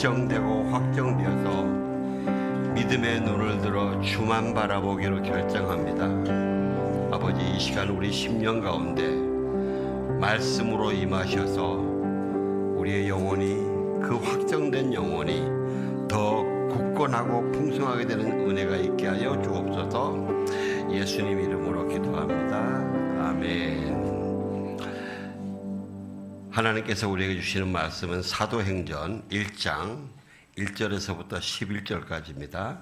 확정되고 확정되어서 믿음의 눈을 들어 주만 바라보기로 결정합니다. 아버지, 이 시간 우리 10년 가운데 말씀으로 임하셔서 우리의 영혼이, 그 확정된 영혼이 더 굳건하고 풍성하게 되는 은혜가 있게 하여 주옵소서. 예수님 이름으로 기도합니다. 아멘. 하나님께서 우리에게 주시는 말씀은 사도행전 1장 1절에서부터 11절까지입니다.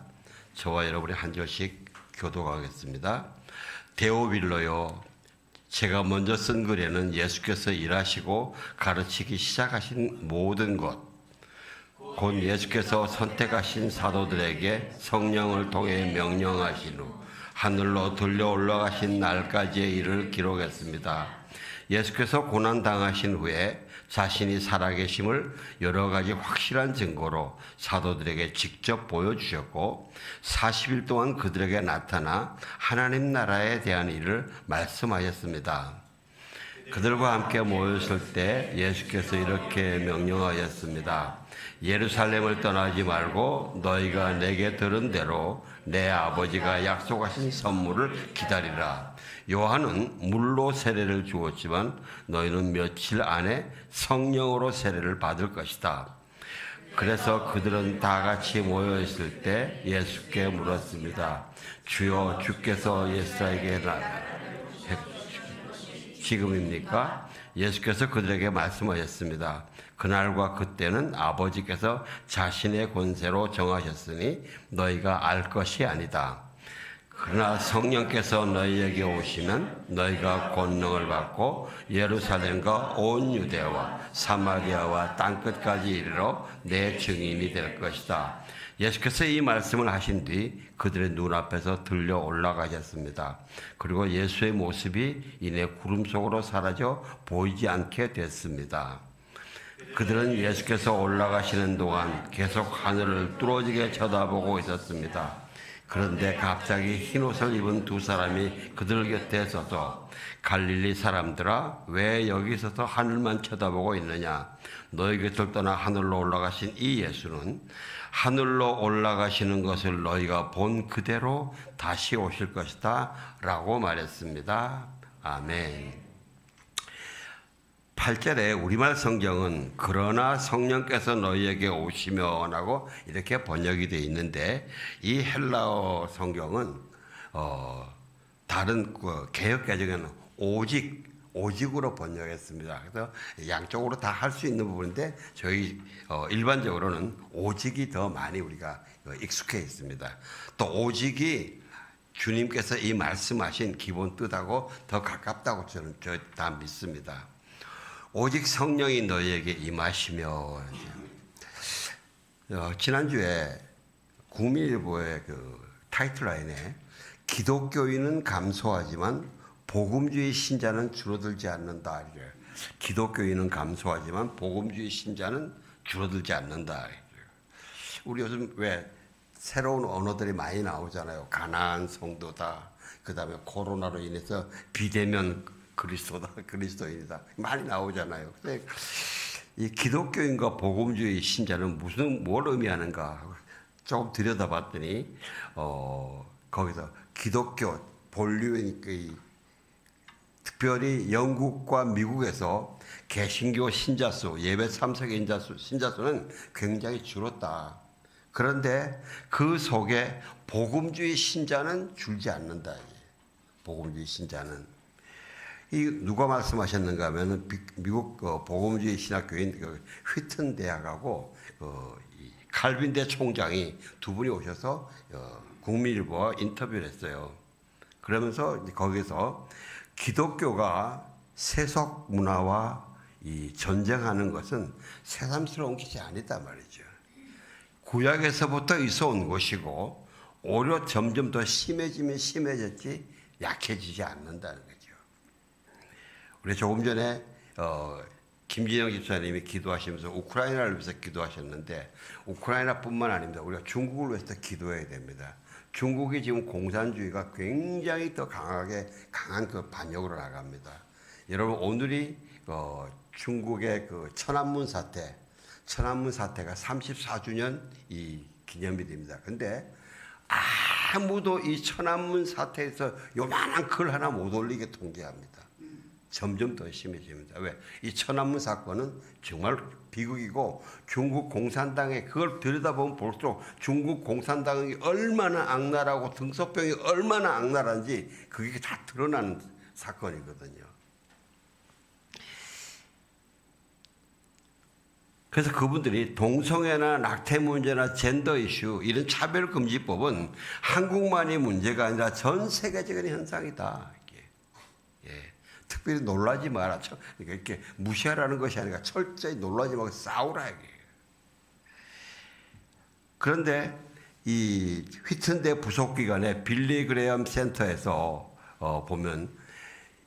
저와 여러분이 한 절씩 교독하겠습니다. 데오빌로요, 제가 먼저 쓴 글에는 예수께서 일하시고 가르치기 시작하신 모든 것, 곧 예수께서 선택하신 사도들에게 성령을 통해 명령하신 후 하늘로 들려 올라가신 날까지의 일을 기록했습니다. 예수께서 고난당하신 후에 자신이 살아계심을 여러 가지 확실한 증거로 사도들에게 직접 보여주셨고 40일 동안 그들에게 나타나 하나님 나라에 대한 일을 말씀하셨습니다. 그들과 함께 모였을 때 예수께서 이렇게 명령하였습니다. 예루살렘을 떠나지 말고 너희가 내게 들은 대로 내 아버지가 약속하신 선물을 기다리라. 요한은 물로 세례를 주었지만 너희는 며칠 안에 성령으로 세례를 받을 것이다. 그래서 그들은 다 같이 모여 있을 때 예수께 물었습니다. 주여, 주께서 예수에게 지금입니까? 예수께서 그들에게 말씀하셨습니다. 그날과 그때는 아버지께서 자신의 권세로 정하셨으니 너희가 알 것이 아니다. 그러나 성령께서 너희에게 오시면 너희가 권능을 받고 예루살렘과 온 유대와 사마리아와 땅끝까지 이르러 내 증인이 될 것이다. 예수께서 이 말씀을 하신 뒤 그들의 눈앞에서 들려 올라가셨습니다. 그리고 예수의 모습이 이내 구름 속으로 사라져 보이지 않게 됐습니다. 그들은 예수께서 올라가시는 동안 계속 하늘을 뚫어지게 쳐다보고 있었습니다. 그런데 갑자기 흰옷을 입은 두 사람이 그들 곁에 서서 갈릴리 사람들아, 왜 여기 서서 하늘만 쳐다보고 있느냐? 너희 곁을 떠나 하늘로 올라가신 이 예수는 하늘로 올라가시는 것을 너희가 본 그대로 다시 오실 것이다 라고 말했습니다. 아멘. 8절에 우리말 성경은 그러나 성령께서 너희에게 오시면 하고 이렇게 번역이 되어 있는데, 이 헬라어 성경은 다른 개역 개정에는 오직으로 번역했습니다. 그래서 양쪽으로 다 할 수 있는 부분인데 저희 일반적으로는 오직이 더 많이 우리가 익숙해 있습니다. 또 오직이 주님께서 이 말씀하신 기본 뜻하고 더 가깝다고 저는 다 믿습니다. 오직 성령이 너희에게 임하시며. 지난주에 국민일보의 그 타이틀라인에 기독교인은 감소하지만 복음주의 신자는 줄어들지 않는다. 기독교인은 감소하지만 복음주의 신자는 줄어들지 않는다. 우리 요즘 왜 새로운 언어들이 많이 나오잖아요. 가난한 성도다. 그 다음에 코로나로 인해서 비대면 그리스도인이다. 많이 나오잖아요. 근데 이 기독교인과 복음주의 신자는 뭘 의미하는가 조금 들여다봤더니 거기서 기독교 본류의 특별히 영국과 미국에서 개신교 신자수, 예배 참석 신자수는 굉장히 줄었다. 그런데 그 속에 복음주의 신자는 줄지 않는다. 복음주의 신자는. 이 누가 말씀하셨는가 하면은 미국 복음주의 신학교인 휘튼 대학하고 칼빈대 총장이 두 분이 오셔서 국민일보와 인터뷰를 했어요. 그러면서 거기서 기독교가 세속 문화와 이 전쟁하는 것은 새삼스러운 것이 아니다 말이죠. 구약에서부터 있어온 것이고 오히려 점점 더 심해지면 심해졌지 약해지지 않는다는 거죠. 우리 조금 전에 김진영 집사님이 기도하시면서 우크라이나를 위해서 기도하셨는데, 우크라이나뿐만 아닙니다. 우리가 중국을 위해서 기도해야 됩니다. 중국이 지금 공산주의가 굉장히 더 강한 그 반역으로 나갑니다. 여러분, 오늘이 중국의 그 천안문 사태, 천안문 사태가 34주년 이 기념이 됩니다. 근데 아무도 이 천안문 사태에서 요만한 글 하나 못 올리게 통제합니다. 점점 더 심해집니다. 왜? 이 천안문 사건은 정말 비극이고 중국 공산당에 그걸 들여다보면 볼수록 중국 공산당이 얼마나 악랄하고 등소병이 얼마나 악랄한지 그게 다 드러나는 사건이거든요. 그래서 그분들이 동성애나 낙태 문제나 젠더 이슈 이런 차별금지법은 한국만의 문제가 아니라 전 세계적인 현상이다. 예. 특별히 놀라지 마라. 이렇게 무시하라는 것이 아니라 철저히 놀라지 말고 싸우라. 이게. 그런데 이 휘튼대 부속기관의 빌리 그레엄 센터에서 보면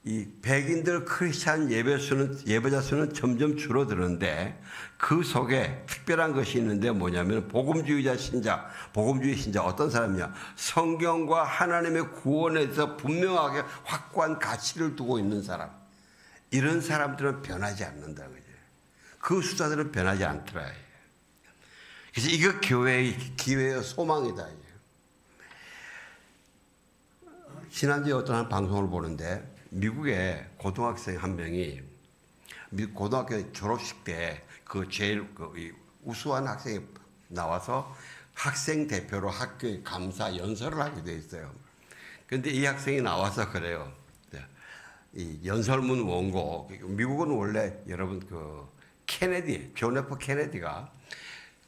이 백인들 크리스찬 예배자 수는 점점 줄어드는데 그 속에 특별한 것이 있는데 뭐냐면 복음주의 신자 어떤 사람이냐? 성경과 하나님의 구원에 대해서 분명하게 확고한 가치를 두고 있는 사람. 이런 사람들은 변하지 않는다. 그죠? 그 숫자들은 변하지 않더라. 그래서 이거 교회의 기회의 소망이다. 지난주에 어떤 한 방송을 보는데 미국의 고등학생 한 명이 고등학교 졸업식 때 그 제일 우수한 학생이 나와서 학생 대표로 학교에 감사 연설을 하게 돼 있어요. 그런데 이 학생이 나와서 그래요. 이 연설문 원고, 미국은 원래 여러분 존 F 케네디가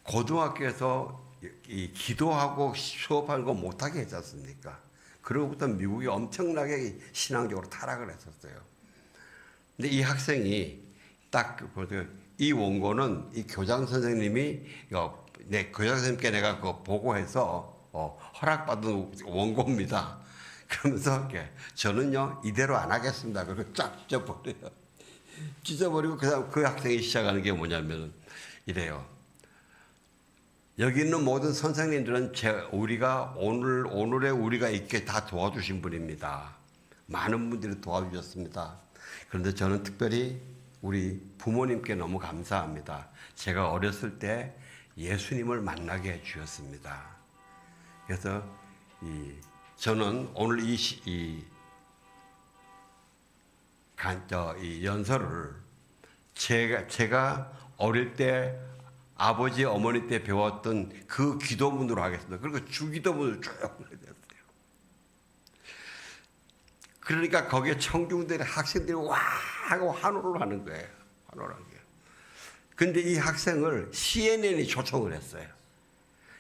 고등학교에서 이 기도하고 수업하는 거 못하게 했지 않습니까? 그로부터 미국이 엄청나게 신앙적으로 타락을 했었어요. 근데 이 학생이 딱 이 원고는 이 교장 선생님이 내 교장 선생님께 내가 그거 보고해서 허락받은 원고입니다. 그러면서 저는요 이대로 안 하겠습니다. 그리고 쫙 찢어버려요. 찢어버리고 그 학생이 시작하는 게 뭐냐면 이래요. 여기 있는 모든 선생님들은 우리가 오늘의 우리가 있게 다 도와주신 분입니다. 많은 분들이 도와주셨습니다. 그런데 저는 특별히 우리 부모님께 너무 감사합니다. 제가 어렸을 때 예수님을 만나게 해 주셨습니다. 그래서 저는 오늘 이 연설을 제가 어릴 때 아버지 어머니 때 배웠던 그 기도문으로 하겠습니다. 그리고 주기도문을 쭉 해드렸어요. 그러니까 거기에 청중들의 학생들이 와 하고 환호를 하는 거예요. 환호를 하는 거예요. 근데 이 학생을 CNN이 초청을 했어요.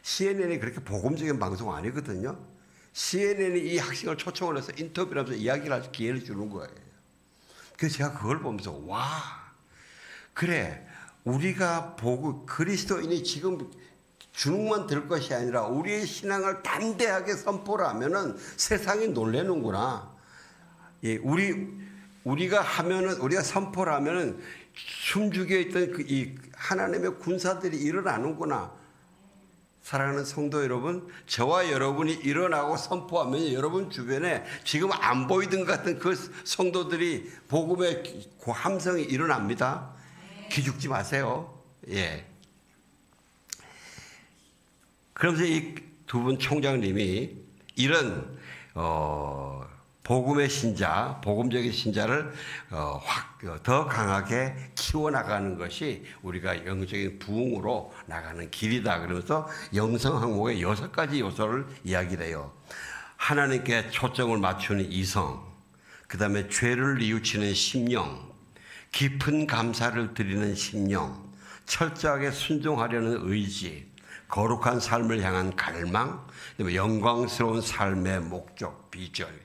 CNN이 그렇게 복음적인 방송 아니거든요. CNN이 이 학생을 초청을 해서 인터뷰를 하면서 이야기를 할 기회를 주는 거예요. 그래서 제가 그걸 보면서 와 그래 우리가 보고 그리스도인이 지금 주눅만 들 것이 아니라 우리의 신앙을 담대하게 선포를 하면은 세상이 놀래는구나. 예, 우리가 선포를 하면은 숨죽여 있던 이 하나님의 군사들이 일어나는구나. 사랑하는 성도 여러분, 저와 여러분이 일어나고 선포하면 여러분 주변에 지금 안 보이던 것 같은 그 성도들이 복음의 함성이 일어납니다. 기죽지 마세요. 예. 그러면서 이 두 분 총장님이 이런 복음의 신자, 복음적인 신자를 더 강하게 키워나가는 것이 우리가 영적인 부흥으로 나가는 길이다. 그러면서 영성 항목의 6가지 요소를 이야기를 해요. 하나님께 초점을 맞추는 이성, 그 다음에 죄를 뉘우치는 심령, 깊은 감사를 드리는 심령, 철저하게 순종하려는 의지, 거룩한 삶을 향한 갈망, 영광스러운 삶의 목적, 비전.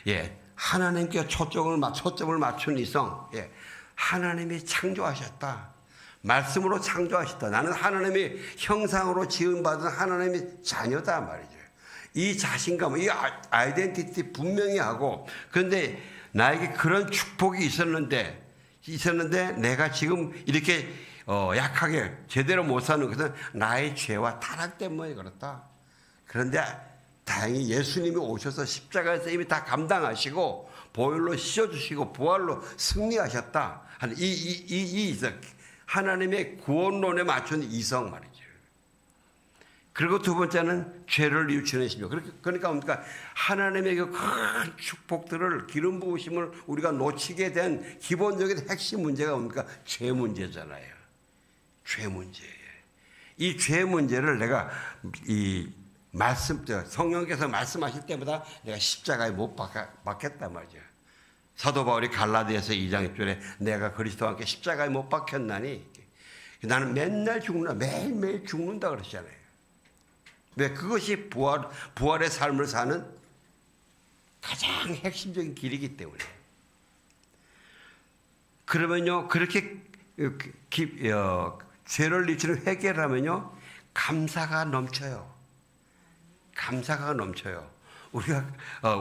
예, 하나님께 초점을 맞춘 이성. 예, 하나님이 창조하셨다. 말씀으로 창조하셨다. 나는 하나님의 형상으로 지음받은 하나님의 자녀다 말이죠. 이 자신감, 이 아이덴티티 분명히 하고, 그런데 나에게 그런 축복이 있었는데 내가 지금 이렇게 약하게 제대로 못 사는 것은 나의 죄와 타락 때문에 그렇다. 그런데 다행히 예수님이 오셔서 십자가에서 이미 다 감당하시고 보혈로 씻어주시고 부활로 승리하셨다. 하나님의 구원론에 맞춘 이성 말이죠. 그리고 두 번째는 죄를 뉘우치는 심령. 그러니까 뭡니까? 하나님의 그 큰 축복들을 기름 부으심을 우리가 놓치게 된 기본적인 핵심 문제가 뭡니까? 죄 문제잖아요. 죄 문제. 이 죄 문제를 내가 성령께서 말씀하실 때마다 내가 십자가에 못 박혔단 말이죠. 사도 바울이 갈라디아서 2장 1절에 내가 그리스도와 함께 십자가에 못 박혔나니 나는 맨날 죽는다, 매일매일 죽는다 그러시잖아요. 왜? 그것이 부활의 삶을 사는 가장 핵심적인 길이기 때문에. 그러면요, 그렇게 죄를 뉘우치는 회개를 하면요, 감사가 넘쳐요. 감사가 넘쳐요.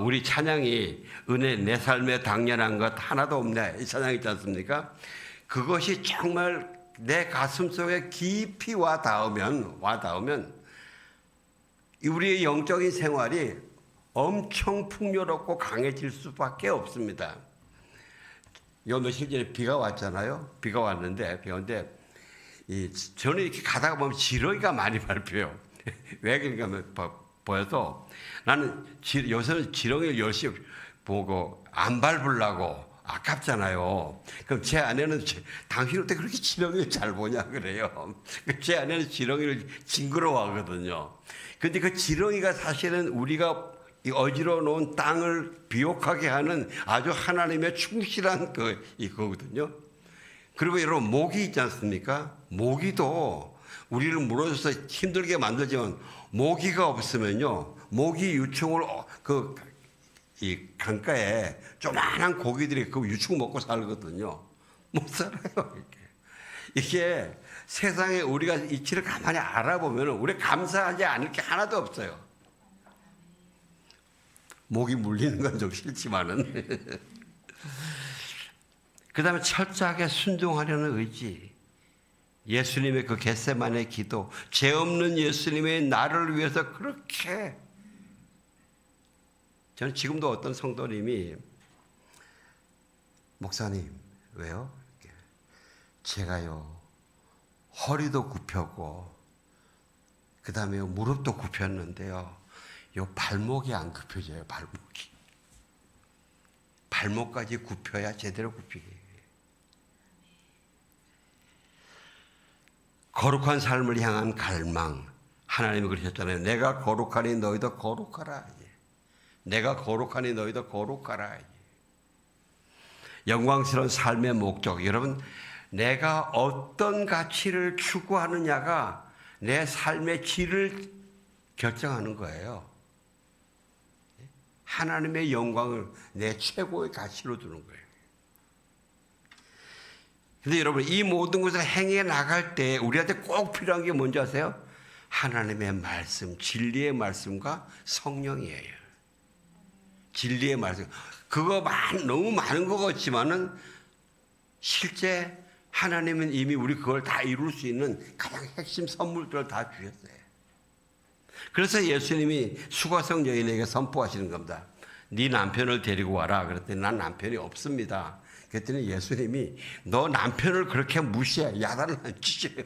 우리 찬양이 은혜 내 삶에 당연한 것 하나도 없네, 이 찬양 있지 않습니까? 그것이 정말 내 가슴 속에 깊이 와 닿으면 우리의 영적인 생활이 엄청 풍요롭고 강해질 수밖에 없습니다. 요 며칠 전에 비가 왔잖아요. 비가 왔는데 저는 이렇게 가다가 보면 지렁이가 많이 밟혀요. 왜 그런가 보여서 나는 요새는 지렁이를 열심히 보고 안 밟으려고 아깝잖아요. 그럼 제 아내는 당신 어떻게 그렇게 지렁이를 잘 보냐 그래요. 제 아내는 지렁이를 징그러워하거든요. 근데 그 지렁이가 사실은 우리가 어지러워 놓은 땅을 비옥하게 하는 아주 하나님의 충실한 이거거든요. 그리고 여러분, 모기 있지 않습니까? 모기도 우리를 물어줘서 힘들게 만들지만 모기가 없으면요, 모기 유충을 이 강가에 조그만한 고기들이 그 유충 먹고 살거든요. 못 살아요. 이게 세상에 우리가 이치를 가만히 알아보면 우리 감사하지 않을 게 하나도 없어요. 목이 물리는 건 좀 싫지만은. 그 다음에 철저하게 순종하려는 의지. 예수님의 그 겟세마네 기도, 죄 없는 예수님의 나를 위해서 그렇게. 저는 지금도 어떤 성도님이 목사님 왜요? 제가요 허리도 굽혔고 그 다음에 무릎도 굽혔는데요, 요 발목이 안 굽혀져요. 발목까지 굽혀야 제대로 굽히게. 거룩한 삶을 향한 갈망. 하나님이 그러셨잖아요. 내가 거룩하니 너희도 거룩하라. 내가 거룩하니 너희도 거룩하라. 영광스러운 삶의 목적. 여러분, 내가 어떤 가치를 추구하느냐가 내 삶의 질을 결정하는 거예요. 하나님의 영광을 내 최고의 가치로 두는 거예요. 근데 여러분, 이 모든 것을 행해 나갈 때 우리한테 꼭 필요한 게 뭔지 아세요? 하나님의 말씀, 진리의 말씀과 성령이에요. 진리의 말씀. 그거 너무 많은 것 같지만은 실제 하나님은 이미 우리 그걸 다 이룰 수 있는 가장 핵심 선물들을 다 주셨어요. 그래서 예수님이 수가성 여인에게 선포하시는 겁니다. 네 남편을 데리고 와라. 그랬더니 난 남편이 없습니다. 그랬더니 예수님이 너 남편을 그렇게 무시해. 야단을 안 치셔요.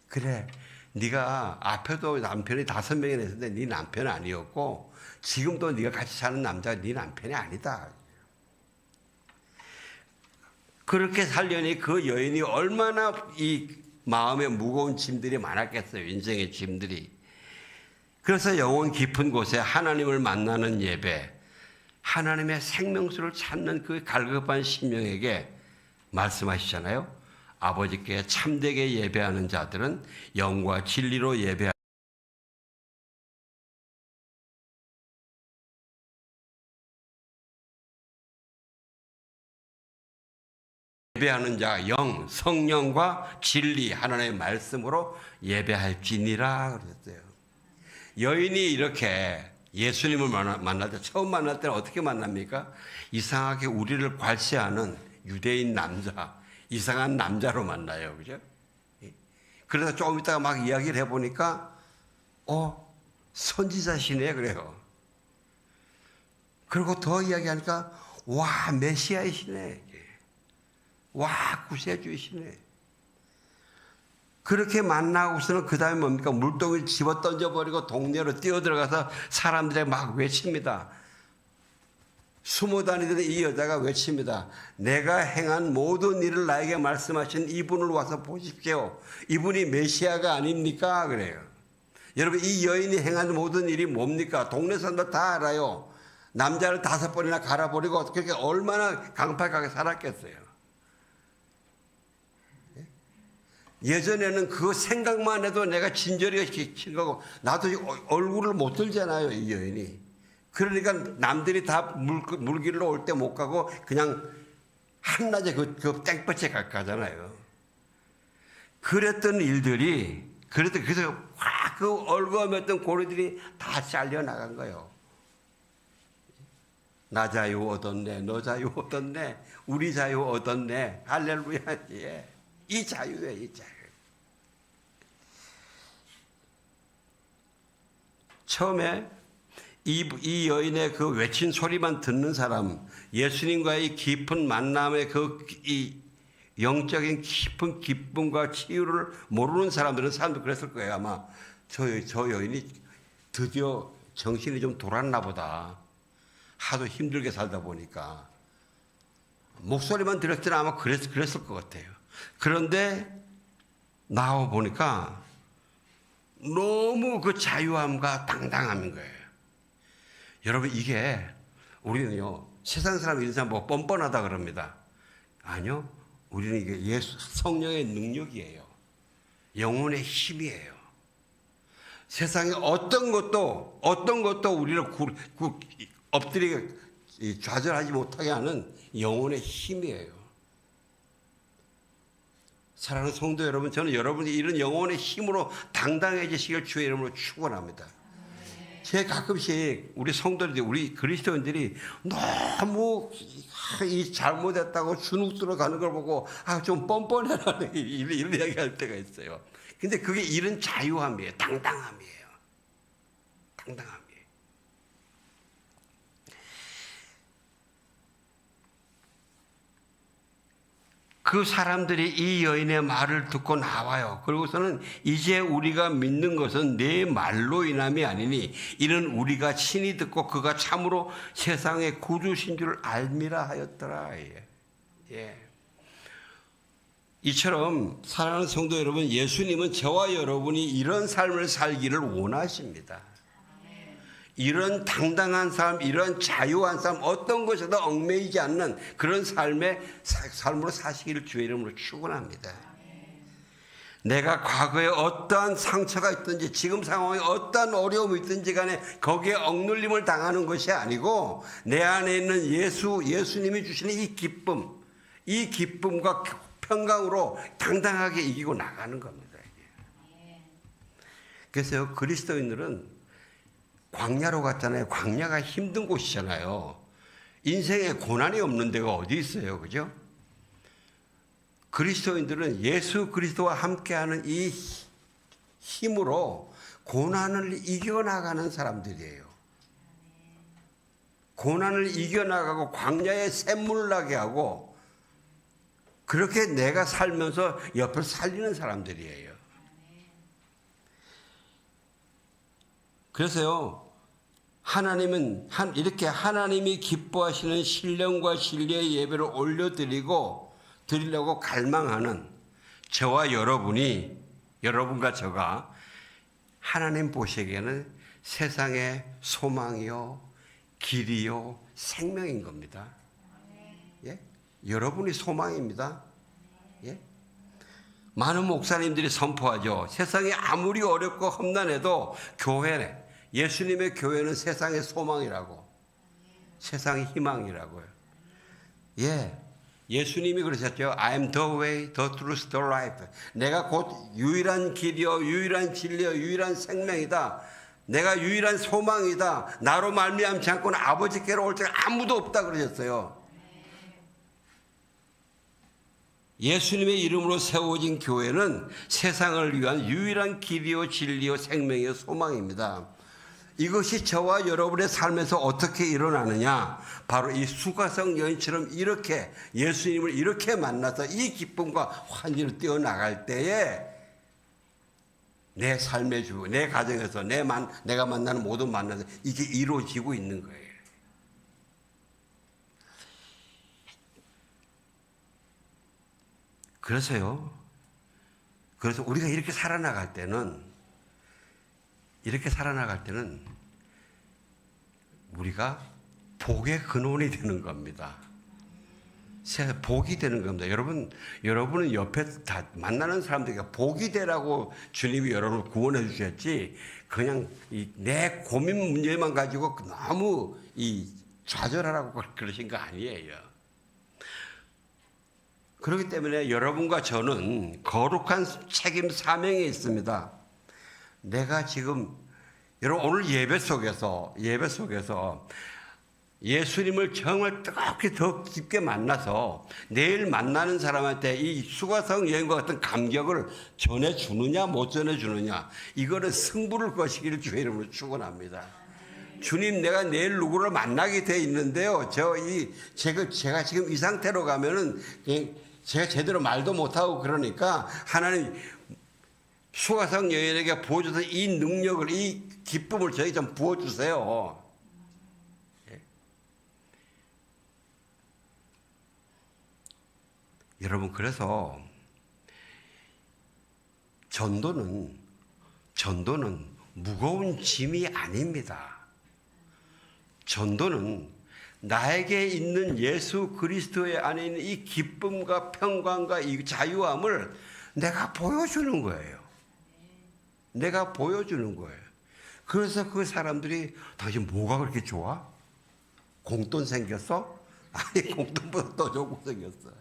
그래, 네가 앞에도 남편이 5명이나 있었는데 네 남편은 아니었고 지금도 네가 같이 사는 남자가 네 남편이 아니다. 그렇게 살려니 그 여인이 얼마나 이 마음에 무거운 짐들이 많았겠어요. 인생의 짐들이. 그래서 영혼 깊은 곳에 하나님을 만나는 예배, 하나님의 생명수를 찾는 그 갈급한 심령에게 말씀하시잖아요. 아버지께 참되게 예배하는 자들은 영과 진리로 예배하는 자, 영, 성령과 진리, 하나님의 말씀으로 예배할지니라 그랬어요. 여인이 이렇게 예수님을 만날 때, 처음 만날 때는 어떻게 만납니까? 이상하게 우리를 괄시하는 유대인 남자, 이상한 남자로 만나요. 그죠? 그래서 조금 있다가 막 이야기를 해보니까, 선지자시네, 그래요. 그리고 더 이야기하니까, 와, 메시아이시네. 와, 구세주이시네. 그렇게 만나고서는 그 다음에 뭡니까? 물동을 집어 던져버리고 동네로 뛰어들어가서 사람들에게 막 외칩니다. 숨어 다니던 이 여자가 외칩니다. 내가 행한 모든 일을 나에게 말씀하신 이분을 와서 보십시오. 이분이 메시아가 아닙니까? 그래요. 여러분, 이 여인이 행한 모든 일이 뭡니까? 동네 사람들 다 알아요. 남자를 5번이나 갈아버리고 그렇게 얼마나 강팍하게 살았겠어요. 예전에는 그 생각만 해도 내가 진저리가 친 거고, 나도 얼굴을 못 들잖아요, 이 여인이. 그러니까 남들이 다 물길로 올 때 못 가고 그냥 한낮에 그 땡볕에 가잖아요. 그랬던 일들이, 그래서 확 그 얼거맸던 고리들이 다 잘려나간 거예요. 나 자유 얻었네, 너 자유 얻었네, 우리 자유 얻었네, 할렐루야. 예. 이 자유예요, 이 자유. 처음에 이 여인의 그 외친 소리만 듣는 사람, 예수님과의 깊은 만남의 이 영적인 깊은 기쁨과 치유를 모르는 사람도 그랬을 거예요. 아마 저 여인이 드디어 정신이 좀 돌았나 보다. 하도 힘들게 살다 보니까. 목소리만 들었을 때는 아마 그랬을 것 같아요. 그런데 나와 보니까 너무 그 자유함과 당당함인 거예요. 여러분, 이게 우리는요, 세상 사람 이런 사람 뭐 뻔뻔하다 그럽니다. 아니요, 우리는 이게 예수 성령의 능력이에요. 영혼의 힘이에요. 세상에 어떤 것도 우리를 엎드리게 좌절하지 못하게 하는 영혼의 힘이에요. 사랑하는 성도 여러분, 저는 여러분이 이런 영혼의 힘으로 당당해지시길 주의 이름으로 축원합니다. 제가 가끔씩 우리 성도들이, 우리 그리스도인들이 너무 이 잘못했다고 주눅 들어가는 걸 보고 좀 뻔뻔해라는 이런 이야기할 때가 있어요. 근데 그게 이런 자유함이에요. 당당함이에요. 당당함이에요. 그 사람들이 이 여인의 말을 듣고 나와요. 그리고서는 이제 우리가 믿는 것은 내 말로 인함이 아니니 이는 우리가 친히 듣고 그가 참으로 세상의 구주신 줄 알미라 하였더라. 예. 이처럼 사랑하는 성도 여러분, 예수님은 저와 여러분이 이런 삶을 살기를 원하십니다. 이런 당당한 삶, 이런 자유한 삶, 어떤 것에도 얽매이지 않는 그런 삶으로 사시기를 주의 이름으로 축원합니다. 내가 과거에 어떠한 상처가 있든지 지금 상황에 어떠한 어려움이 있든지 간에 거기에 억눌림을 당하는 것이 아니고 내 안에 있는 예수님이 주시는 이 기쁨과 평강으로 당당하게 이기고 나가는 겁니다. 그래서 그리스도인들은 광야로 갔잖아요. 광야가 힘든 곳이잖아요. 인생에 고난이 없는 데가 어디 있어요, 그죠? 그리스도인들은 예수 그리스도와 함께하는 이 힘으로 고난을 이겨나가는 사람들이에요. 고난을 이겨나가고 광야에 샘물 나게 하고 그렇게 내가 살면서 옆을 살리는 사람들이에요. 그래서요, 하나님은 이렇게 하나님이 기뻐하시는 신령과 신뢰의 예배를 드리려고 갈망하는 저와 여러분과 저가 하나님 보시기에는 세상의 소망이요, 길이요, 생명인 겁니다. 예? 여러분이 소망입니다. 예? 많은 목사님들이 선포하죠. 세상이 아무리 어렵고 험난해도 예수님의 교회는 세상의 소망이라고, 세상의 희망이라고요. 예, 예수님이 그러셨죠. I am the way, the truth, the life. 내가 곧 유일한 길이요, 유일한 진리요, 유일한 생명이다. 내가 유일한 소망이다. 나로 말미암지 않고는 아버지께로 올 자가 아무도 없다 그러셨어요. 예수님의 이름으로 세워진 교회는 세상을 위한 유일한 길이요, 진리요, 생명이요, 소망입니다. 이것이 저와 여러분의 삶에서 어떻게 일어나느냐? 바로 이 수가성 여인처럼 이렇게 예수님을 이렇게 만나서 이 기쁨과 환희를 뛰어나갈 때에 내 삶의 주, 내 가정에서 내가 만나는 모든 만남에서 이게 이루어지고 있는 거예요. 그래서 우리가 이렇게 살아나갈 때는 우리가 복의 근원이 되는 겁니다. 복이 되는 겁니다. 여러분은 옆에 다 만나는 사람들에게 복이 되라고 주님이 여러분을 구원해 주셨지, 그냥 내 고민 문제만 가지고 너무 좌절하라고 그러신 거 아니에요. 그렇기 때문에 여러분과 저는 거룩한 책임 사명이 있습니다. 내가 지금 여러분 오늘 예배 속에서 예수님을 정말 뜨겁게 더 깊게 만나서 내일 만나는 사람한테 이 수가성 여인과 같은 감격을 전해주느냐 못 전해주느냐, 이거는 승부를 거시기를 주의 이름으로 축원합니다. 주님, 내가 내일 누구를 만나게 돼 있는데요, 제가 지금 이 상태로 가면은 제가 제대로 말도 못하고 그러니까 하나님 수가성 여인에게 부어줘서 이 능력을, 이 기쁨을 저에게 좀 부어주세요. 여러분, 그래서 전도는 무거운 짐이 아닙니다. 전도는 나에게 있는 예수 그리스도의 안에 있는 이 기쁨과 평강과 이 자유함을 내가 보여주는 거예요. 내가 보여주는 거예요. 그래서 그 사람들이 당신 뭐가 그렇게 좋아? 공돈 생겼어? 아니, 공돈보다 더 좋고 생겼어.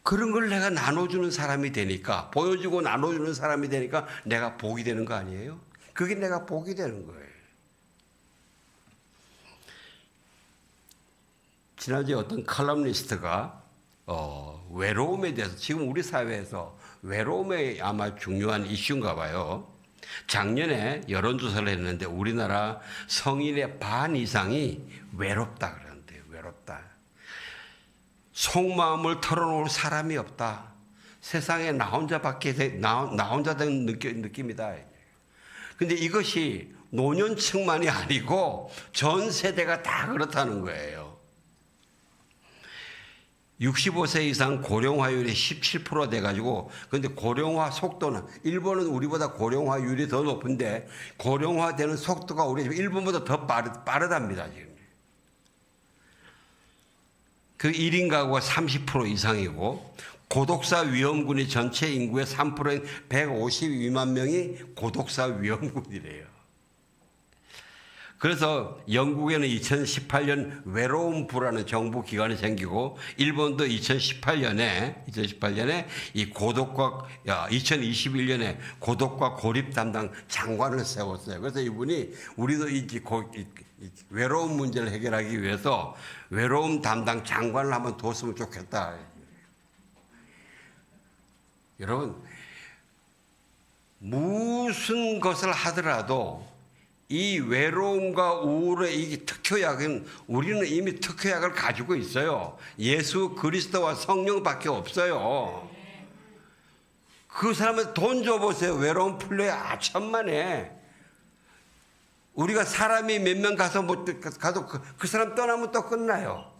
그런 걸 내가 나눠주는 사람이 되니까, 보여주고 나눠주는 사람이 되니까 내가 복이 되는 거 아니에요? 그게 내가 복이 되는 거예요. 지난주에 어떤 칼럼니스트가 외로움에 대해서, 지금 우리 사회에서 외로움이 아마 중요한 이슈인가 봐요. 작년에 여론조사를 했는데 우리나라 성인의 반 이상이 외롭다 그러는데요. 외롭다. 속마음을 털어놓을 사람이 없다. 세상에 나 혼자 된 느낌이다. 근데 이것이 노년층만이 아니고 전 세대가 다 그렇다는 거예요. 65세 이상 고령화율이 17% 돼가지고, 근데 고령화 속도는, 일본은 우리보다 고령화율이 더 높은데 고령화되는 속도가 우리 일본보다 더 빠르답니다, 지금. 그 1인 가구가 30% 이상이고, 고독사 위험군이 전체 인구의 3%인 152만 명이 고독사 위험군이래요. 그래서 영국에는 2018년 외로움부라는 정부 기관이 생기고, 일본도 2018년에 이 고독과 2021년에 고독과 고립 담당 장관을 세웠어요. 그래서 이분이 우리도 이 외로움 문제를 해결하기 위해서 외로움 담당 장관을 한번 뒀으면 좋겠다. 여러분, 무슨 것을 하더라도 이 외로움과 우울의 이 특효약은, 우리는 이미 특효약을 가지고 있어요. 예수 그리스도와 성령밖에 없어요. 그 사람은 돈 줘보세요. 외로움 풀려야 천만에. 우리가 사람이 몇 명 가도 그 사람 떠나면 또 끝나요.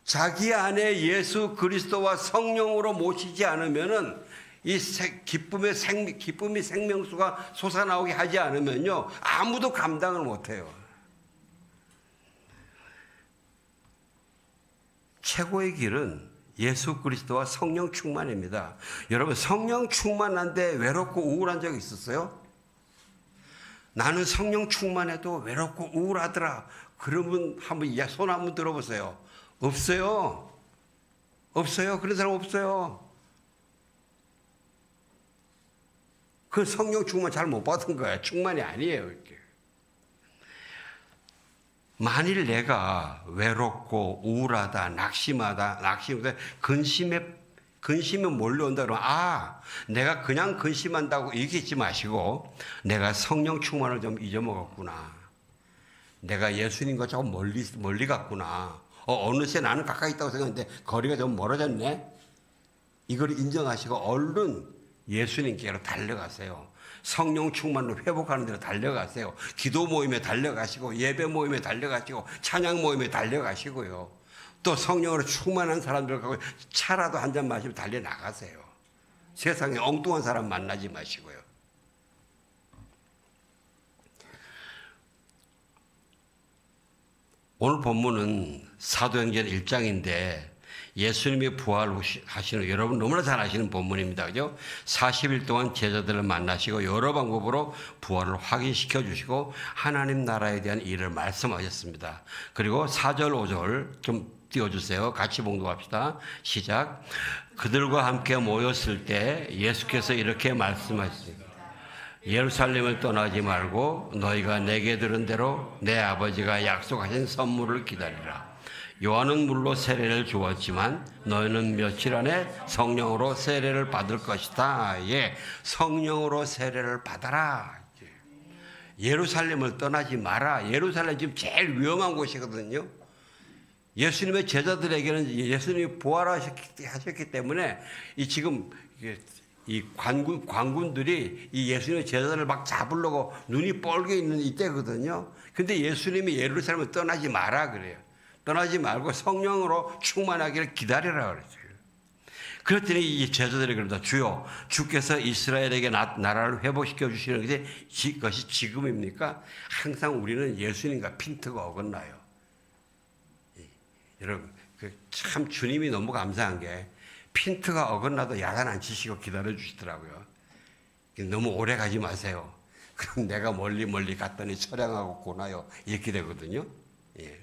자기 안에 예수 그리스도와 성령으로 모시지 않으면은 이 기쁨이 생명수가 솟아나오게 하지 않으면요, 아무도 감당을 못해요. 최고의 길은 예수 그리스도와 성령 충만입니다. 여러분, 성령 충만한데 외롭고 우울한 적 있었어요? 나는 성령 충만해도 외롭고 우울하더라. 그러면 손 한번 들어보세요. 없어요. 없어요. 그런 사람 없어요. 그 성령 충만 잘 못 받은 거야. 충만이 아니에요. 이렇게. 만일 내가 외롭고 우울하다, 낙심하다, 근심에 근심이 몰려온다 그러면 내가 그냥 근심한다고 얘기하지 마시고 내가 성령 충만을 좀 잊어먹었구나. 내가 예수님과 조금 멀리 갔구나. 어느새 나는 가까이 있다고 생각했는데 거리가 좀 멀어졌네. 이걸 인정하시고 얼른 예수님께로 달려가세요. 성령 충만으로 회복하는 데로 달려가세요. 기도 모임에 달려가시고 예배 모임에 달려가시고 찬양 모임에 달려가시고요. 또 성령으로 충만한 사람들하고 차라도 한 잔 마시고 달려나가세요. 세상에 엉뚱한 사람 만나지 마시고요. 오늘 본문은 사도행전 1장인데 예수님이 부활하시는 여러분 너무나 잘 아시는 본문입니다. 그죠? 40일 동안 제자들을 만나시고 여러 방법으로 부활을 확인시켜 주시고 하나님 나라에 대한 일을 말씀하셨습니다. 그리고 4절 5절 좀 띄워주세요. 같이 봉독합시다. 시작. 그들과 함께 모였을 때 예수께서 이렇게 말씀하셨습니다. 예루살렘을 떠나지 말고 너희가 내게 들은 대로 내 아버지가 약속하신 선물을 기다리라. 요한은 물로 세례를 주었지만 너희는 며칠 안에 성령으로 세례를 받을 것이다. 성령으로 세례를 받아라. 예루살렘을 떠나지 마라. 예루살렘 지금 제일 위험한 곳이거든요. 예수님의 제자들에게는 예수님이 부활하셨기 때문에 지금 이 관군들이 이 예수님의 제자들을 막 잡으려고 눈이 뻘게 있는 이때거든요. 근데 예수님이 예루살렘을 떠나지 마라 그래요. 떠나지 말고 성령으로 충만하기를 기다리라 그랬어요. 그랬더니 이 제자들이 그런다. 주여, 주께서 이스라엘에게 나라를 회복시켜 주시는 것이 지금입니까? 항상 우리는 예수님과 핀트가 어긋나요. 여러분, 참 주님이 너무 감사한 게 핀트가 어긋나도 야단 안 치시고 기다려 주시더라고요. 너무 오래 가지 마세요. 그럼 내가 멀리 갔더니 처량하고 고나요. 이렇게 되거든요. 예.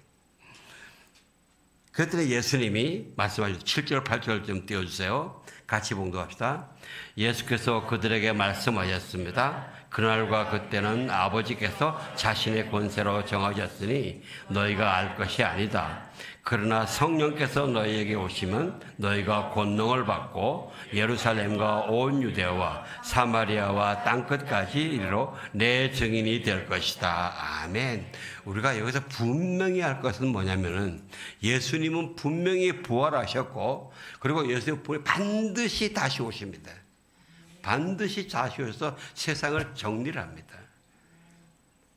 그랬더니 예수님이 말씀하셨죠. 7절 8절 좀 띄워주세요. 같이 봉독합시다. 예수께서 그들에게 말씀하셨습니다. 그날과 그때는 아버지께서 자신의 권세로 정하셨으니 너희가 알 것이 아니다. 그러나 성령께서 너희에게 오시면 너희가 권능을 받고 예루살렘과 온 유대와 사마리아와 땅끝까지 이르러 내 증인이 될 것이다. 아멘. 우리가 여기서 분명히 할 것은 뭐냐면은 예수님은 분명히 부활하셨고 그리고 예수님은 반드시 다시 오십니다. 반드시 다시 오셔서 세상을 정리를 합니다.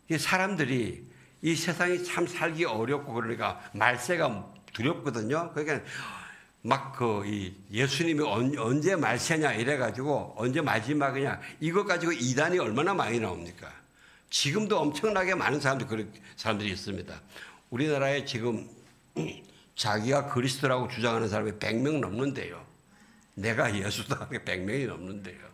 이 사람들이 이 세상이 참 살기 어렵고 그러니까 말세가 두렵거든요. 그러니까 막 예수님이 언제 말세냐 이래가지고 언제 마지막이냐 이것 가지고 이단이 얼마나 많이 나옵니까? 지금도 엄청나게 많은 사람들이 있습니다. 우리나라에 지금 자기가 그리스도라고 주장하는 사람이 100명 넘는데요. 내가 예수다 100명이 넘는데요.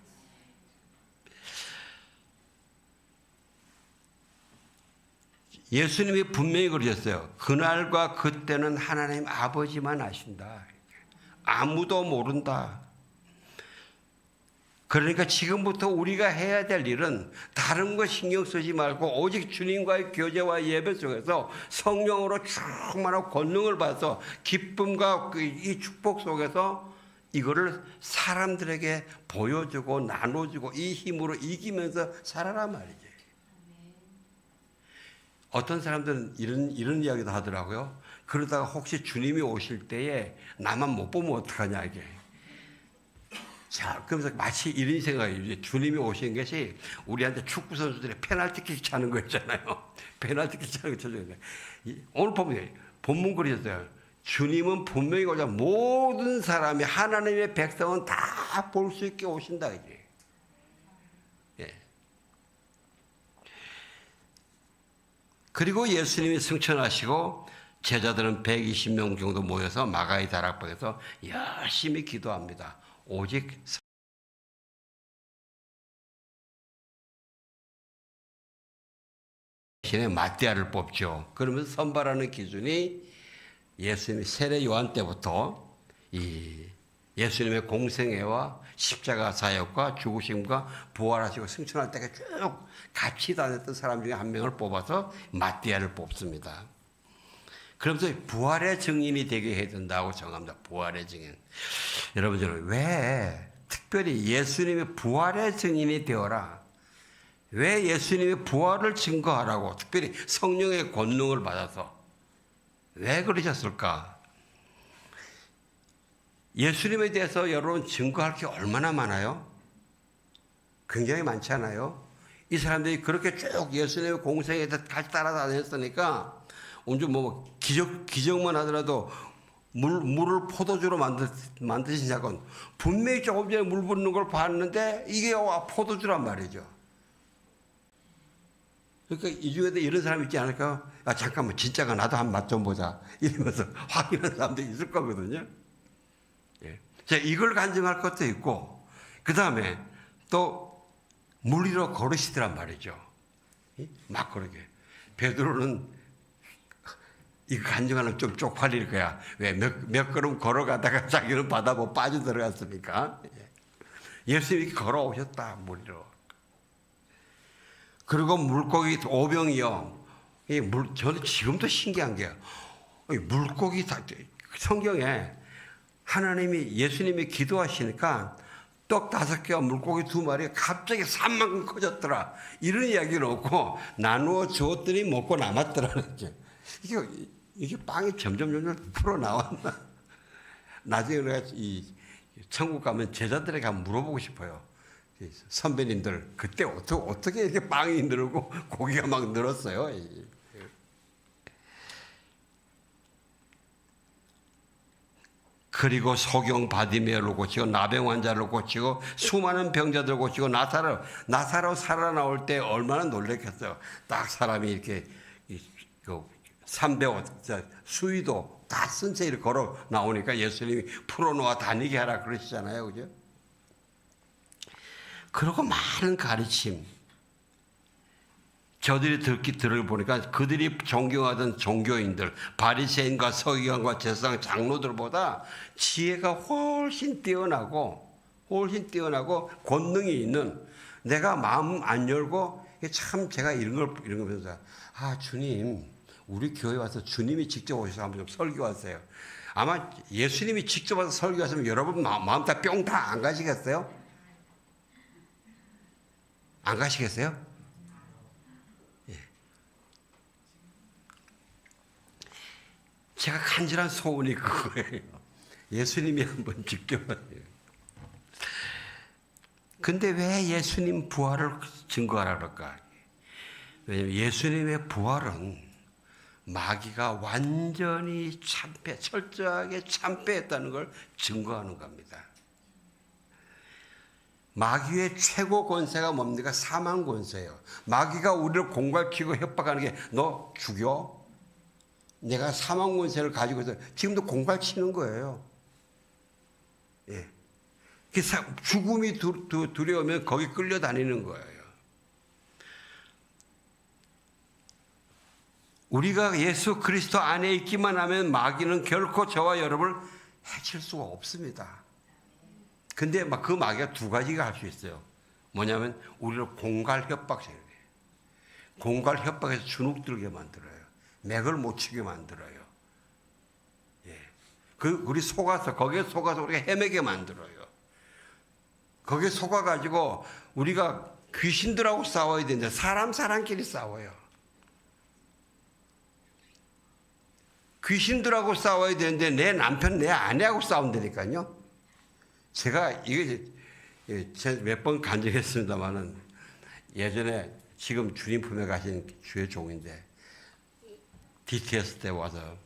예수님이 분명히 그러셨어요. 그날과 그때는 하나님 아버지만 아신다. 아무도 모른다. 그러니까 지금부터 우리가 해야 될 일은 다른 거 신경 쓰지 말고 오직 주님과의 교제와 예배 속에서 성령으로 충만한 권능을 받아서 기쁨과 이 축복 속에서 이거를 사람들에게 보여주고 나눠주고 이 힘으로 이기면서 살아라 말이죠. 어떤 사람들은 이런 이야기도 하더라고요. 그러다가 혹시 주님이 오실 때에 나만 못 보면 어떡하냐 이게. 자, 그러면서 마치 이런 생각이 주님이 오신 것이 우리한테 축구 선수들이 페널티킥 차는 거 있잖아요. 페널티킥 차는 거 쳐줘야 돼. 오늘 본문 그러셨어요. 주님은 분명히 오자 모든 사람이 하나님의 백성은 다 볼 수 있게 오신다 이제. 그리고 예수님이 승천하시고 제자들은 120명 정도 모여서 마가의 다락방에서 열심히 기도합니다. 오직 신의 마띠아를 뽑죠. 그러면서 선발하는 기준이 예수님이 세례 요한 때부터 이 예수님의 공생애와 십자가 사역과 죽으심과 부활하시고 승천할 때가 쭉 같이 다녔던 사람 중에 한 명을 뽑아서 마띠아를 뽑습니다. 그러면서 부활의 증인이 되게 해야 된다고 정합니다. 부활의 증인. 여러분들은 왜 특별히 예수님의 부활의 증인이 되어라? 왜 예수님의 부활을 증거하라고 특별히 성령의 권능을 받아서 왜 그러셨을까? 예수님에 대해서 여러분 증거할 게 얼마나 많아요? 굉장히 많지 않아요? 이 사람들이 그렇게 쭉 예수님의 공생에 같이 따라다녔으니까 온전 기적만 하더라도 물을 포도주로 만드신 사건, 분명히 조금 전에 물 붓는 걸 봤는데 이게 포도주란 말이죠. 그러니까 이 중에도 이런 사람 있지 않을까? 아, 잠깐만, 진짜가 나도 한 맛 좀 보자. 이러면서 확인하는 사람들이 있을 거거든요. 예. 자, 이걸 간증할 것도 있고, 그 다음에 또 물 위로 걸으시더란 말이죠. 막 그러게. 베드로는 이거 간증하는 좀 쪽팔릴 거야. 왜? 몇 걸음 걸어가다가 자기는 바다 못 빠져 들어갔으니까. 예수님이 걸어오셨다, 물 위로. 그리고 물고기 5병이요. 저는 지금도 신기한 게요. 물고기, 성경에 하나님이, 예수님이 기도하시니까 떡 5개와 물고기 2마리가 갑자기 산만큼 커졌더라. 이런 이야기는 없고, 나누어 주었더니 먹고 남았더라는 게. 이게 빵이 점점 풀어 나왔나? 나중에 내가 천국 가면 제자들에게 한번 물어보고 싶어요. 선배님들, 그때 어떻게 이렇게 빵이 늘고 고기가 막 늘었어요? 그리고 소경 바디메어를 고치고 나병 환자를 고치고 수많은 병자들을 고치고 나사로 살아나올 때 얼마나 놀랬겠어요. 딱 사람이 이렇게 300원 수위도 다 쓴 채 이렇게 걸어 나오니까 예수님이 풀어놓아 다니게 하라 그러시잖아요. 그죠? 그리고 많은 가르침. 저들이 들어보니까 그들이 존경하던 종교인들, 바리새인과 서기관과 제사장 장로들보다 지혜가 훨씬 뛰어나고 권능이 있는, 내가 마음 안 열고 참 제가 이런 걸 보면서 주님, 우리 교회 와서 주님이 직접 오셔서 한번 좀 설교하세요. 아마 예수님이 직접 와서 설교하시면 여러분 마음 다 뿅 다 안 가시겠어요? 안 가시겠어요? 제가 간절한 소원이 그거예요. 예수님이 한번 직접 하세요. 근데 왜 예수님 부활을 증거하라 그럴까? 왜냐하면 예수님의 부활은 마귀가 완전히 철저하게 참패했다는 걸 증거하는 겁니다. 마귀의 최고 권세가 뭡니까? 사망 권세예요. 마귀가 우리를 공갈치고 협박하는 게 너 죽여? 내가 사망 권세를 가지고 있어. 지금도 공갈치는 거예요. 예. 죽음이 두려우면 거기 끌려다니는 거예요. 우리가 예수 그리스도 안에 있기만 하면 마귀는 결코 저와 여러분을 해칠 수가 없습니다. 근데 그 마귀가 두 가지가 할 수 있어요. 뭐냐면 우리를 공갈 협박해요. 공갈 협박해서 주눅 들게 만들어요. 맥을 못 치게 만들어요. 예. 우리 거기에 속아서 우리가 헤매게 만들어요. 거기에 속아가지고 우리가 귀신들하고 싸워야 되는데 사람끼리 싸워요. 귀신들하고 싸워야 되는데 내 남편, 내 아내하고 싸운다니까요. 제가 이게 몇 번 간증했습니다만은 예전에 지금 주님 품에 가신 주의 종인데 DTS 때 와서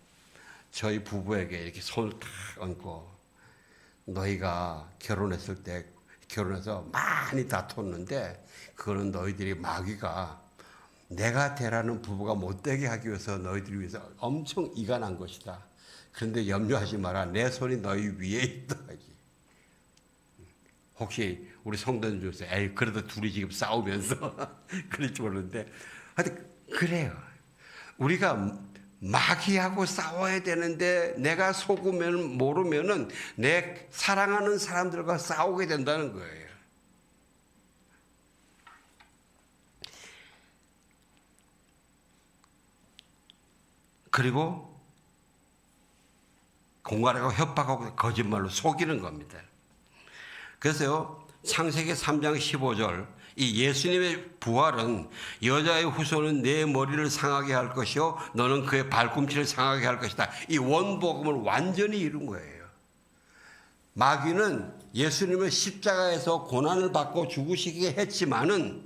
저희 부부에게 이렇게 손을 탁 얹고 너희가 결혼해서 많이 다퉜는데 그거는 너희들이 마귀가 내가 되라는 부부가 못되게 하기 위해서 너희들을 위해서 엄청 이간한 것이다. 그런데 염려하지 마라. 내 손이 너희 위에 있다. 혹시 우리 성도들 중에서 그래도 둘이 지금 싸우면서 그럴지 모르는데 하여튼 그래요. 우리가 마귀하고 싸워야 되는데 내가 속으면 모르면은 내 사랑하는 사람들과 싸우게 된다는 거예요. 그리고 공갈하고 협박하고 거짓말로 속이는 겁니다. 그래서요, 창세기 3장 15절, 이 예수님의 부활은 여자의 후손은 내 머리를 상하게 할 것이요 너는 그의 발꿈치를 상하게 할 것이다. 이 원복음을 완전히 이룬 거예요. 마귀는 예수님을 십자가에서 고난을 받고 죽으시게 했지만은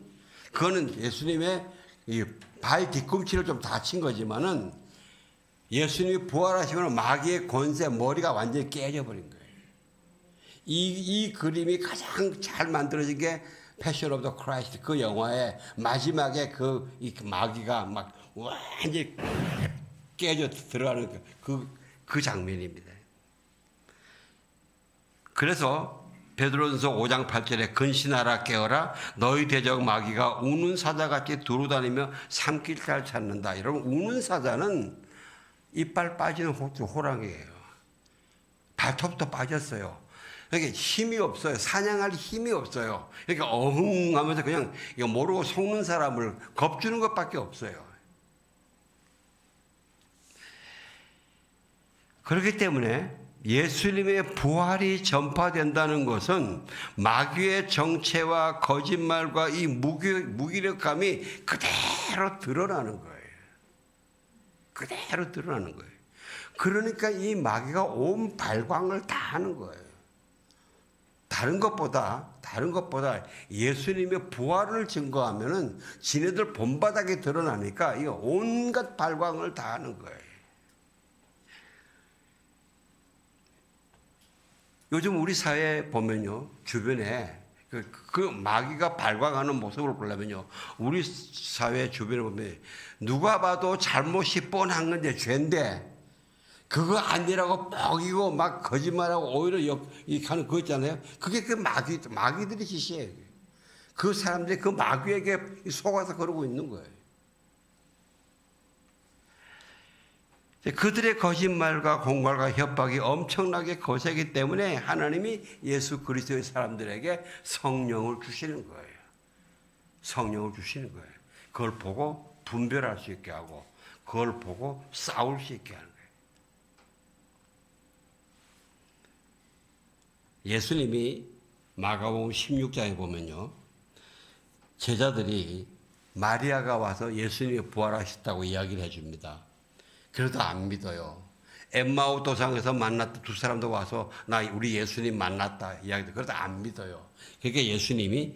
그거는 예수님의 이 발 뒤꿈치를 좀 다친 거지만은 예수님이 부활하시면 마귀의 권세, 머리가 완전히 깨져버린 거예요. 이 그림이 가장 잘 만들어진 게 패션 오브 더 크라이스트, 그 영화의 마지막에 이 마귀가 막 완전히 깨져 들어가는 그 장면입니다. 그래서 베드로전서 5장 8절에 근신하라 깨어라 너희 대적 마귀가 우는 사자같이 두루다니며 삼킬살 찾는다. 여러분, 우는 사자는 이빨 빠지는 호랑이에요. 발톱도 빠졌어요. 이렇게 힘이 없어요. 사냥할 힘이 없어요. 이렇게 어흥하면서 그냥 모르고 속는 사람을 겁주는 것밖에 없어요. 그렇기 때문에 예수님의 부활이 전파된다는 것은 마귀의 정체와 거짓말과 이 무기력함이 그대로 드러나는 거예요. 그대로 드러나는 거예요. 그러니까 이 마귀가 온 발광을 다 하는 거예요. 다른 것보다 예수님의 부활을 증거하면은 지네들 본바닥에 드러나니까 이 온갖 발광을 다 하는 거예요. 요즘 우리 사회에 보면요, 주변에 그 마귀가 발광하는 모습을 보려면요, 우리 사회 주변에 보면 누가 봐도 잘못이 뻔한 건데 죄인데 그거 아니라고 뻑이고 막 거짓말하고 오히려 하는 거 있잖아요. 그게 그 마귀들의 짓이에요. 그 사람들이 그 마귀에게 속아서 그러고 있는 거예요. 그들의 거짓말과 공갈과 협박이 엄청나게 거세기 때문에 하나님이 예수 그리스도의 사람들에게 성령을 주시는 거예요. 성령을 주시는 거예요. 그걸 보고 분별할 수 있게 하고 그걸 보고 싸울 수 있게 하는 거예요. 예수님이 마가복음 16장에 보면요, 제자들이 마리아가 와서 예수님이 부활하셨다고 이야기를 해줍니다. 그래도 안 믿어요. 엠마오 도상에서 만났다 두 사람도 와서 우리 예수님 만났다 이야기도 그래도 안 믿어요. 그러니까 예수님이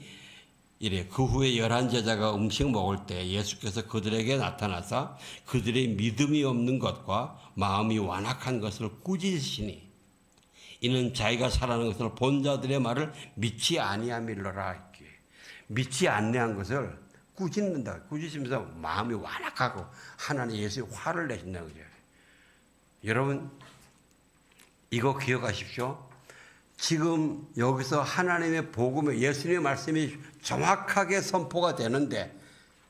이래 그 후에 11 제자가 음식 먹을 때 예수께서 그들에게 나타나사 그들의 믿음이 없는 것과 마음이 완악한 것을 꾸짖으시니 이는 자기가 살아난 것을 본 자들의 말을 믿지 아니함일러라. 이렇게 믿지 않는 것을 꾸짖는다. 꾸짖으면서 마음이 완악하고 하나님 예수의 화를 내신다는 거죠. 여러분, 이거 기억하십시오. 지금 여기서 하나님의 복음의 예수님의 말씀이 정확하게 선포가 되는데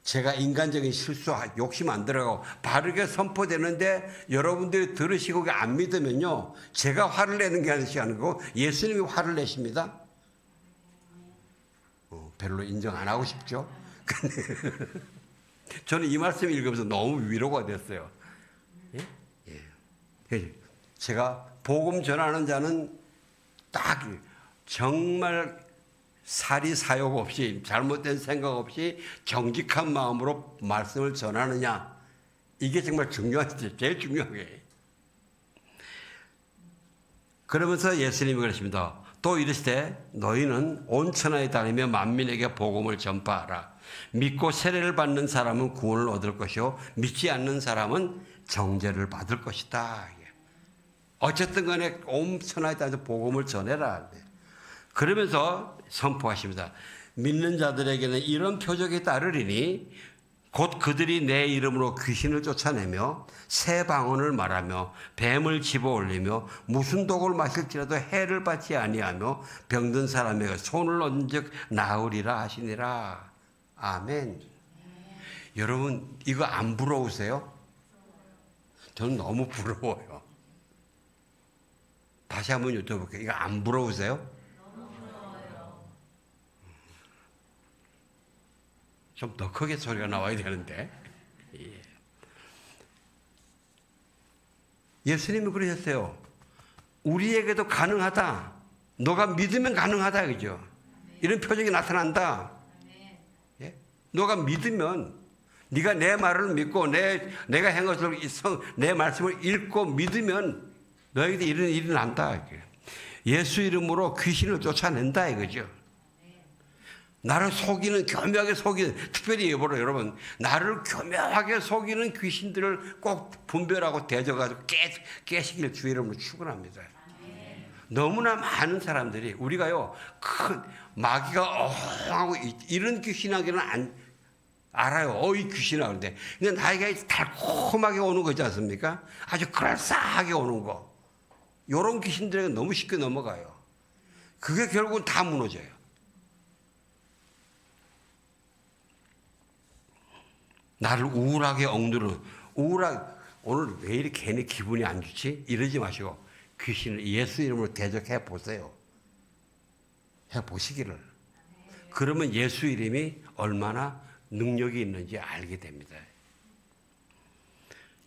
제가 인간적인 실수, 욕심 안 들어가고 바르게 선포되는데 여러분들이 들으시고 안 믿으면요, 제가 화를 내는 게 아니고 예수님이 화를 내십니다. 별로 인정 안 하고 싶죠? 저는 이 말씀 읽으면서 너무 위로가 됐어요. 예? 예. 제가 복음 전하는 자는 딱 정말 사리 사욕 없이 잘못된 생각 없이 정직한 마음으로 말씀을 전하느냐, 이게 정말 중요하지. 제일 중요한 거예요. 그러면서 예수님이 그러십니다. 또 이르시되 너희는 온 천하에 다니며 만민에게 복음을 전파하라. 믿고 세례를 받는 사람은 구원을 얻을 것이요 믿지 않는 사람은 정죄를 받을 것이다. 어쨌든 간에 온 천하에 다니면서 복음을 전해라. 그러면서 선포하십니다. 믿는 자들에게는 이런 표적이 따르리니 곧 그들이 내 이름으로 귀신을 쫓아내며 새 방언을 말하며 뱀을 집어올리며 무슨 독을 마실지라도 해를 받지 아니하며 병든 사람에게 손을 얹은즉 나으리라 하시니라. 아멘. 여러분, 이거 안 부러우세요? 저는 너무 부러워요. 다시 한번 여쭤볼게요. 이거 안 부러우세요? 너무 부러워요. 좀 더 크게 소리가 나와야 되는데. 예. 예수님이 그러셨어요. 우리에게도 가능하다. 너가 믿으면 가능하다. 그죠? 이런 표정이 나타난다. 예? 너가 믿으면 네가 내 말을 믿고 내가 한 것을 내 말씀을 읽고 믿으면 너에게도 이런 일이 난다. 예수 이름으로 귀신을 쫓아낸다 이거죠. 나를 속이는 교묘하게 속이는 특별히 여러분 나를 교묘하게 속이는 귀신들을 꼭 분별하고 대적하고 깨시길 주의 이름으로 축원합니다. 너무나 많은 사람들이 우리가요 큰 마귀가 어하고 이런 귀신하기는 알아요. 이 귀신아 그런데 근데 나에게 달콤하게 오는 거지 않습니까? 아주 그럴싸하게 오는 거. 이런 귀신들에게 너무 쉽게 넘어가요. 그게 결국은 다 무너져요. 나를 우울하게 억누르는 오늘 왜 이렇게 괜히 기분이 안 좋지? 이러지 마시고 귀신을 예수 이름으로 대적해 보세요. 해 보시기를. 그러면 예수 이름이 얼마나 능력이 있는지 알게 됩니다.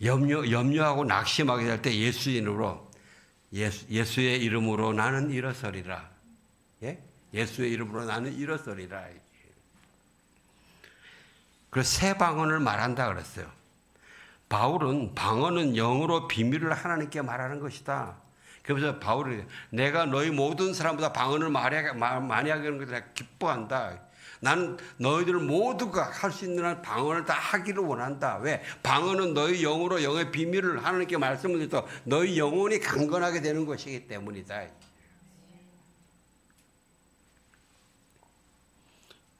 염려하고 낙심하게 될 때 예수 이름으로 예수의 이름으로 나는 일어서리라. 예? 예수의 이름으로 나는 일어서리라. 그래서 새 방언을 말한다 그랬어요. 바울은 방언은 영으로 비밀을 하나님께 말하는 것이다. 그래서 바울이 내가 너희 모든 사람보다 방언을 많이 하게 하는 것을 내가 기뻐한다. 나는 너희들 모두가 할 수 있는 방언을 다 하기를 원한다. 왜? 방언은 너희 영으로 영의 비밀을 하나님께 말씀을 드려서 너희 영혼이 강건하게 되는 것이기 때문이다.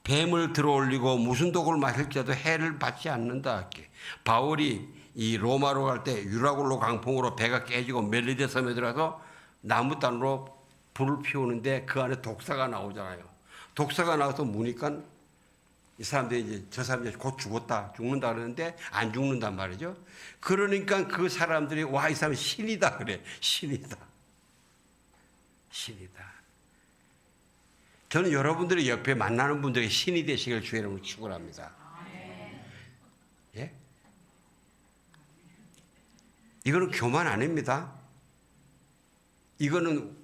뱀을 들어올리고 무슨 독을 마실지라도 해를 받지 않는다. 바울이 이 로마로 갈 때 유라굴로 강풍으로 배가 깨지고 멜리데 섬에 들어가서 나무단으로 불을 피우는데 그 안에 독사가 나오잖아요. 독사가 나와서 무니까 이 사람들이 이제 저 사람들이 곧 죽는다 그러는데 안 죽는단 말이죠. 그러니까 그 사람들이 와, 이 사람이 신이다 그래. 신이다. 저는 여러분들의 옆에 만나는 분들에게 신이 되시길 주의 이름으로 축원합니다. 예? 이거는 교만 아닙니다. 이거는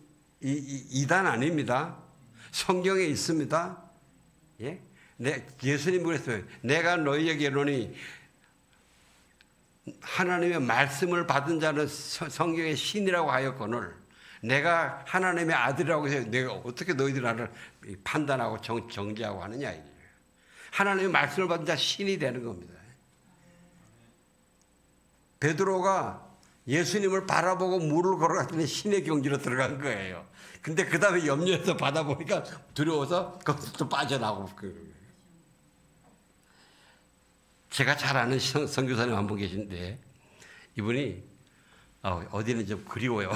이단 아닙니다. 성경에 있습니다. 예? 예수님이 그랬어요. 내가 너희에게 이르노니 하나님의 말씀을 받은 자는 성경의 신이라고 하였거늘 내가 하나님의 아들이라고 해서 내가 어떻게 너희들 나를 판단하고 정죄하고 하느냐. 하나님의 말씀을 받은 자 신이 되는 겁니다. 베드로가 예수님을 바라보고 물을 걸어갔더니 신의 경지로 들어간 거예요. 근데 그 다음에 염려해서 받아보니까 두려워서 거기서 또 빠져나오고. 제가 잘 아는 선교사님 한 분 계신데 이분이 어디는 좀 그리워요.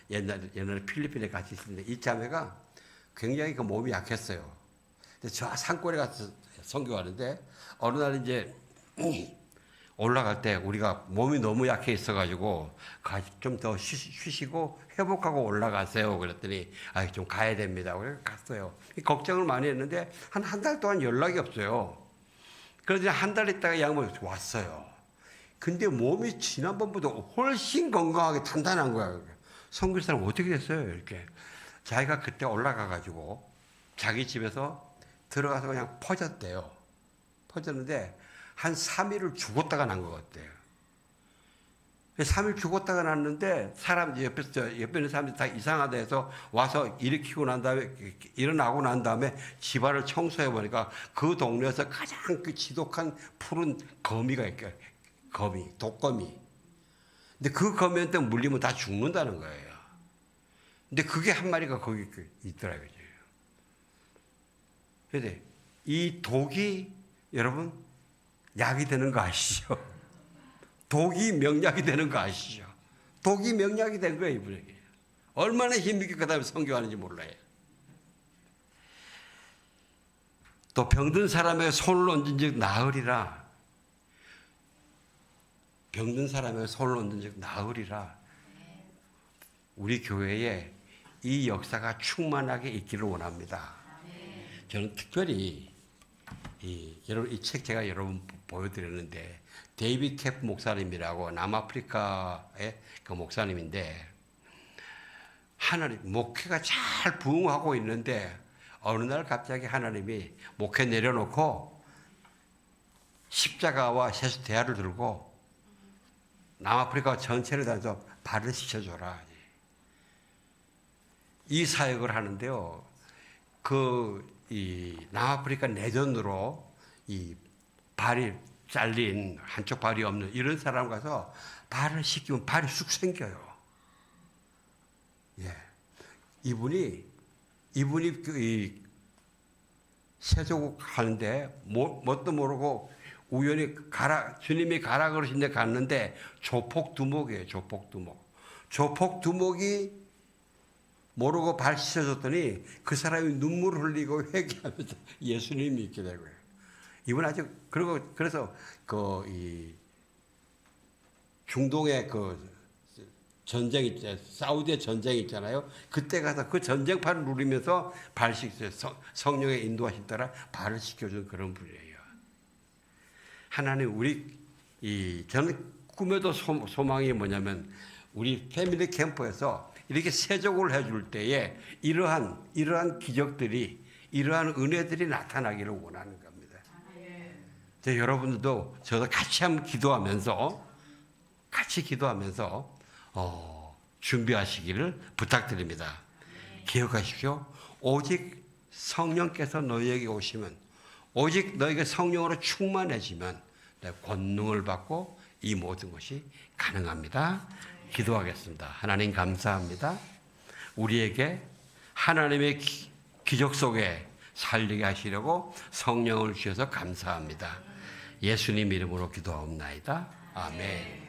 옛날에 필리핀에 같이 있었는데 이 자매가 굉장히 그 몸이 약했어요. 근데 저 산골에 가서 선교하는데 어느 날 이제 올라갈 때 우리가 몸이 너무 약해 있어가지고 좀 더 쉬시고 회복하고 올라가세요. 그랬더니 좀 가야 됩니다. 그래서 갔어요. 걱정을 많이 했는데 한 달 동안 연락이 없어요. 그래서 한 달 있다가 양반이 왔어요. 근데 몸이 지난번보다 훨씬 건강하게 단단한 거야. 선교사는 어떻게 됐어요? 이렇게. 자기가 그때 올라가가지고 자기 집에서 들어가서 그냥 퍼졌대요. 퍼졌는데 한 3일을 죽었다가 난 것 같아요. 3일 죽었다가 났는데 옆에 있는 사람들이 다 이상하다 해서 와서 일으키고 난 다음에 일어나고 난 다음에 집안을 청소해 보니까 그 동네에서 가장 그 지독한 푸른 거미가 있어요. 독거미. 근데 그 거미한테 물리면 다 죽는다는 거예요. 근데 그게 한 마리가 거기 있더라고요. 그런데 이 독이 여러분 약이 되는 거 아시죠? 독이 명약이 되는 거 아시죠? 독이 명약이 된 거예요, 이분에게. 얼마나 힘있게 그 다음에 선교하는지 몰라요. 또 병든 사람의 손을 얹은 즉 나으리라. 병든 사람의 손을 얹은 즉 나으리라. 우리 교회에 이 역사가 충만하게 있기를 원합니다. 저는 특별히 이 책 제가 여러분 보여드렸는데 데이비드 캡 목사님이라고 남아프리카의 그 목사님인데 하나님 목회가 잘 부흥하고 있는데 어느 날 갑자기 하나님이 목회 내려놓고 십자가와 세수 대야를 들고 남아프리카 전체를 다녀서 발을 씻어줘라. 이 사역을 하는데요. 이 남아프리카 내전으로 이 발이 잘린 한쪽 발이 없는 이런 사람 가서 발을 씻기면 발이 쑥 생겨요. 예. 이분이 이 세조국 하는데 뭣도 모르고 우연히 주님이 가라 그러신데 갔는데 조폭두목이에요. 조폭두목이 모르고 발 씻어줬더니 그 사람이 눈물을 흘리고 회개하면서 예수님 믿게 되고요. 이분 아주 그래서 이 중동의 전쟁 있잖아요. 사우디의 전쟁 있잖아요. 그때 가서 그 전쟁판을 누리면서 발 씻어요. 성령의 인도하심 따라 발을 씻겨준 그런 분이에요. 하나님 저는 꿈에도 소망이 뭐냐면 우리 패밀리 캠프에서 이렇게 세족을 해줄 때에 이러한 기적들이 이러한 은혜들이 나타나기를 원하는 겁니다. 여러분들도 저도 같이 한번 기도하면서 준비하시기를 부탁드립니다. 기억하십시오. 오직 성령께서 너희에게 오시면 오직 너희가 성령으로 충만해지면 권능을 받고 이 모든 것이 가능합니다. 기도하겠습니다. 하나님 감사합니다. 우리에게 하나님의 기적 속에 살리게 하시려고 성령을 주셔서 감사합니다. 예수님 이름으로 기도하옵나이다. 아멘.